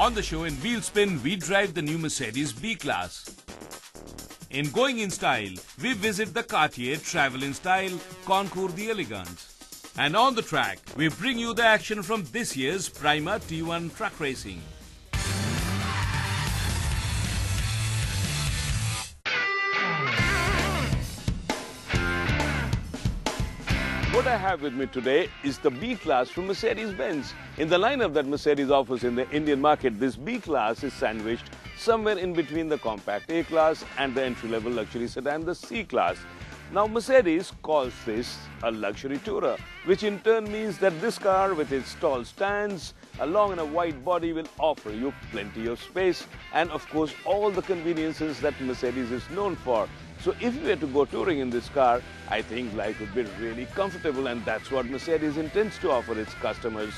On the show in Wheelspin, we drive the new Mercedes B-Class. In Going in Style, we visit the Cartier Travel in Style Concours d'Elegance. And on the track, we bring you the action from this year's Prima T1 truck racing. What I have with me today is the B-Class from Mercedes-Benz. In the lineup that Mercedes offers in the Indian market, this B-Class is sandwiched somewhere in between the compact A-Class and the entry-level luxury sedan, the C-Class. Now, Mercedes calls this a luxury tourer, which in turn means that this car with its tall stands, a long and a wide body will offer you plenty of space and, of course, all the conveniences that Mercedes is known for. So if you were to go touring in this car, I think life would be really comfortable, and that's what Mercedes intends to offer its customers.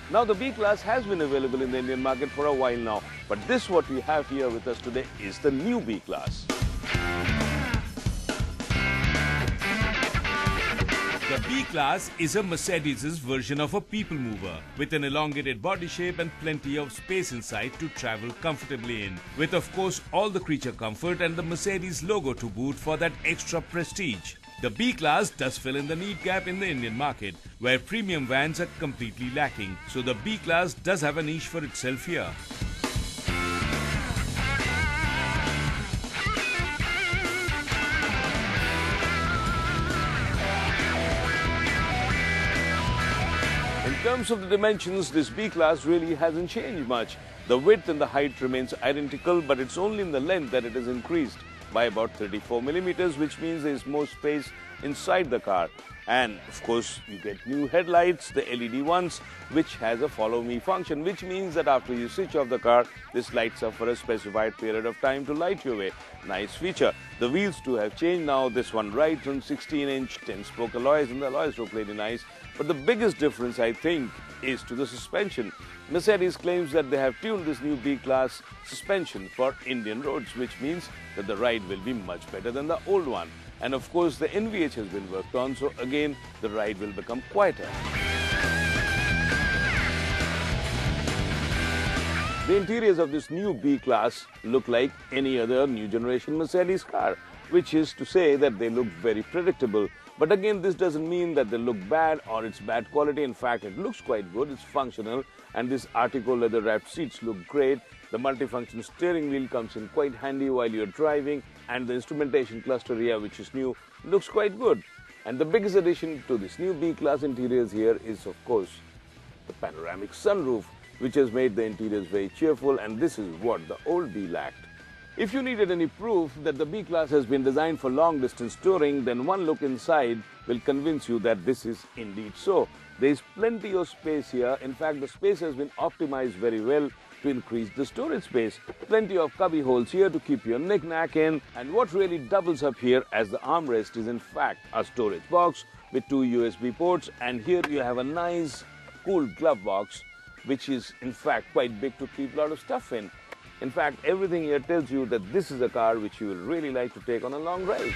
Now, the B-Class has been available in the Indian market for a while now, but this what we have here with us today is the new B-Class. The B-Class is a Mercedes' version of a people mover with an elongated body shape and plenty of space inside to travel comfortably in, with of course all the creature comfort and the Mercedes logo to boot for that extra prestige. The B-Class does fill in the need gap in the Indian market, where premium vans are completely lacking, so the B-Class does have a niche for itself here. In terms of the dimensions, this B-Class really hasn't changed much. The width and the height remains identical, but it's only in the length that it has increased by about 34 millimeters, which means there is more space inside the car. And of course, you get new headlights, the LED ones, which has a follow me function, which means that after you switch off the car, this lights up for a specified period of time to light your way. Nice feature. The wheels too have changed now. This one rides on 16-inch 10-spoke alloys, and the alloys look really nice. But the biggest difference, I think, is to the suspension. Mercedes claims that they have tuned this new B-Class suspension for Indian roads, which means that the ride will be much better than the old one. And of course, the NVH has been worked on, so again, the ride will become quieter. The interiors of this new B-Class look like any other new generation Mercedes car, which is to say that they look very predictable. But again, this doesn't mean that they look bad or it's bad quality. In fact, it looks quite good, it's functional, and these Artico leather wrapped seats look great. The multifunction steering wheel comes in quite handy while you're driving, and the instrumentation cluster here, which is new, looks quite good. And the biggest addition to this new B-Class interiors here is, of course, the panoramic sunroof, which has made the interiors very cheerful, and this is what the old B lacked. If you needed any proof that the B-Class has been designed for long-distance touring, then one look inside will convince you that this is indeed so. There is plenty of space here. In fact, the space has been optimized very well to increase the storage space. Plenty of cubby holes here to keep your knick-knack in. And what really doubles up here as the armrest is in fact a storage box with 2 USB ports. And here you have a nice cool glove box, which is in fact quite big to keep a lot of stuff in. In fact, everything here tells you that this is a car which you will really like to take on a long ride.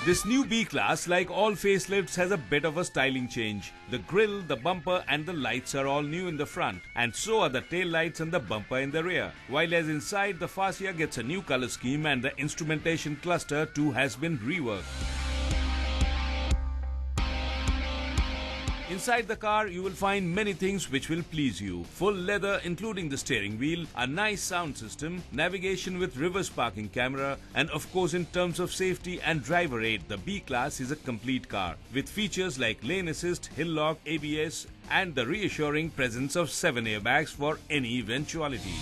This new B-Class, like all facelifts, has a bit of a styling change. The grille, the bumper and the lights are all new in the front, and so are the tail lights and the bumper in the rear. While as inside, the fascia gets a new color scheme and the instrumentation cluster too has been reworked. Inside the car, you will find many things which will please you. Full leather, including the steering wheel, a nice sound system, navigation with reverse parking camera, and of course in terms of safety and driver aid, the B-Class is a complete car with features like lane assist, hill lock, ABS, and the reassuring presence of 7 airbags for any eventuality.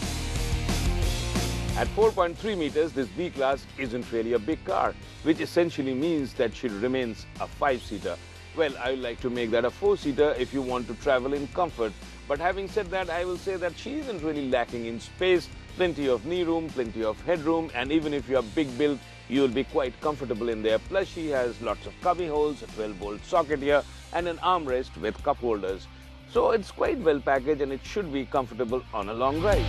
At 4.3 meters, this B-Class isn't really a big car, which essentially means that she remains a 5-seater. Well, I would like to make that a 4-seater if you want to travel in comfort. But having said that, I will say that she isn't really lacking in space. Plenty of knee room, plenty of headroom, and even if you are big built, you will be quite comfortable in there. Plus, she has lots of cubby holes, a 12-volt socket here, and an armrest with cup holders. So it's quite well packaged and it should be comfortable on a long ride.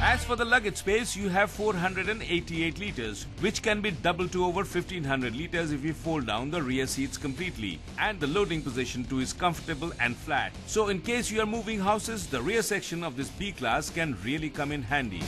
As for the luggage space, you have 488 litres, which can be doubled to over 1500 litres if you fold down the rear seats completely. And the loading position too is comfortable and flat. So in case you are moving houses, the rear section of this B-Class can really come in handy.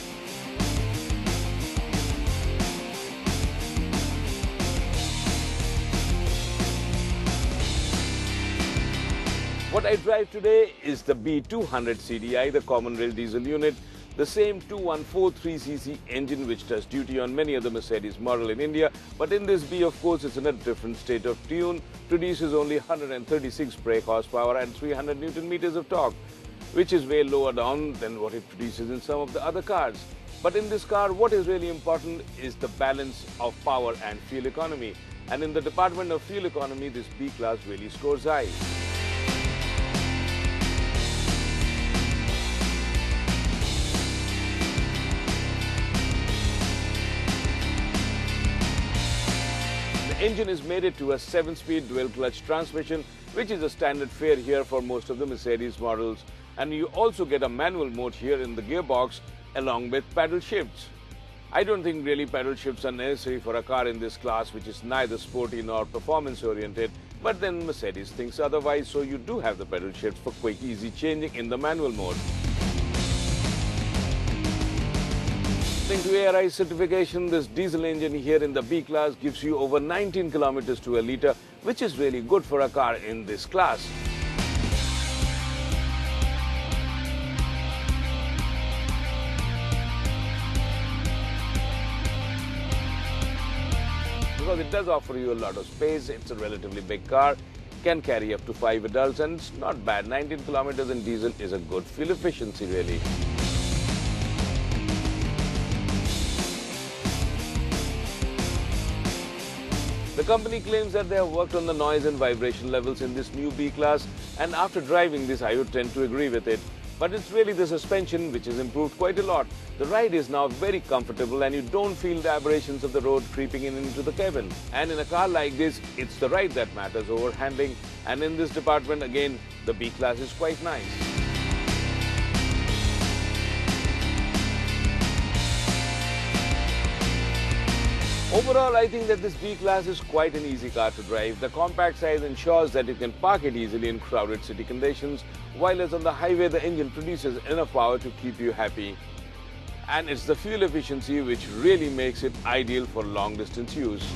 What I drive today is the B200 CDI, the common rail diesel unit, the same 2143cc engine which does duty on many other Mercedes model in India, but in this B, of course, it's in a different state of tune, produces only 136 brake horsepower and 300 Newton meters of torque, which is way lower down than what it produces in some of the other cars. But in this car, what is really important is the balance of power and fuel economy. And in the department of fuel economy, this B-Class really scores high. The engine is mated to a 7-speed dual-clutch transmission, which is a standard fare here for most of the Mercedes models. And you also get a manual mode here in the gearbox along with paddle shifts. I don't think really paddle shifts are necessary for a car in this class, which is neither sporty nor performance-oriented. But then Mercedes thinks otherwise, so you do have the paddle shifts for quick, easy changing in the manual mode. According to ARAI certification, this diesel engine here in the B-Class gives you over 19 kilometers to a litre, which is really good for a car in this class. Because it does offer you a lot of space, it's a relatively big car, can carry up to 5 adults, and it's not bad. 19 kilometers in diesel is a good fuel efficiency really. The company claims that they have worked on the noise and vibration levels in this new B-Class, and after driving this I would tend to agree with it. But it's really the suspension which has improved quite a lot. The ride is now very comfortable and you don't feel the aberrations of the road creeping in into the cabin. And in a car like this, it's the ride that matters over handling, and in this department again, the B-Class is quite nice. Overall, I think that this B-Class is quite an easy car to drive. The compact size ensures that you can park it easily in crowded city conditions, while as on the highway the engine produces enough power to keep you happy. And it's the fuel efficiency which really makes it ideal for long distance use.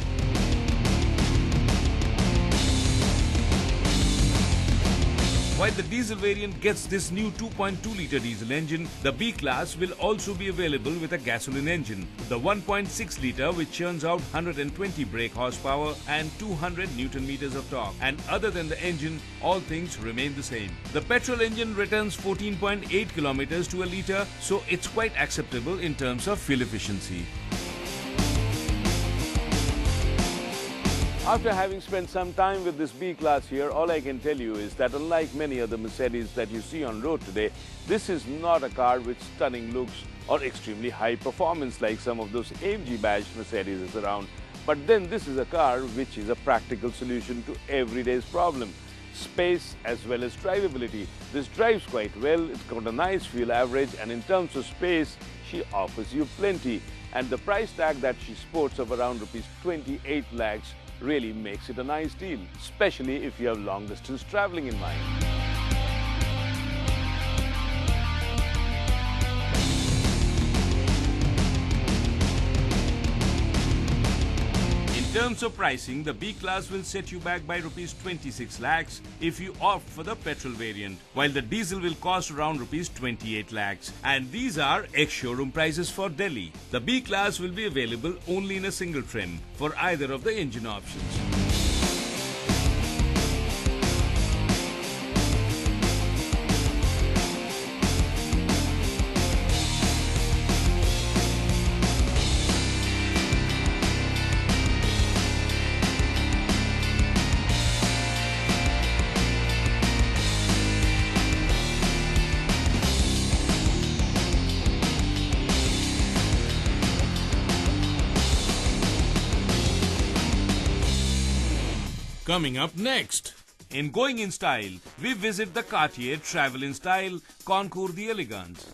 While the diesel variant gets this new 2.2-litre diesel engine, the B-Class will also be available with a gasoline engine. The 1.6-litre which churns out 120 brake horsepower and 200 Newton meters of torque. And other than the engine, all things remain the same. The petrol engine returns 14.8 kilometers to a litre, so it's quite acceptable in terms of fuel efficiency. After having spent some time with this B-Class here, all I can tell you is that unlike many other Mercedes that you see on road today, this is not a car with stunning looks or extremely high performance like some of those AMG badged Mercedes around. But then this is a car which is a practical solution to everyday's problem. Space as well as drivability. This drives quite well, it's got a nice fuel average, and in terms of space, she offers you plenty. And the price tag that she sports of around rupees 28 lakhs really makes it a nice deal, especially if you have long distance traveling in mind. In terms of pricing, the B-Class will set you back by rupees 26 lakhs if you opt for the petrol variant, while the diesel will cost around rupees 28 lakhs. And these are ex-showroom prices for Delhi. The B-Class will be available only in a single trim for either of the engine options. Coming up next, in Going in Style, we visit the Cartier Travel in Style Concours d'Elegance.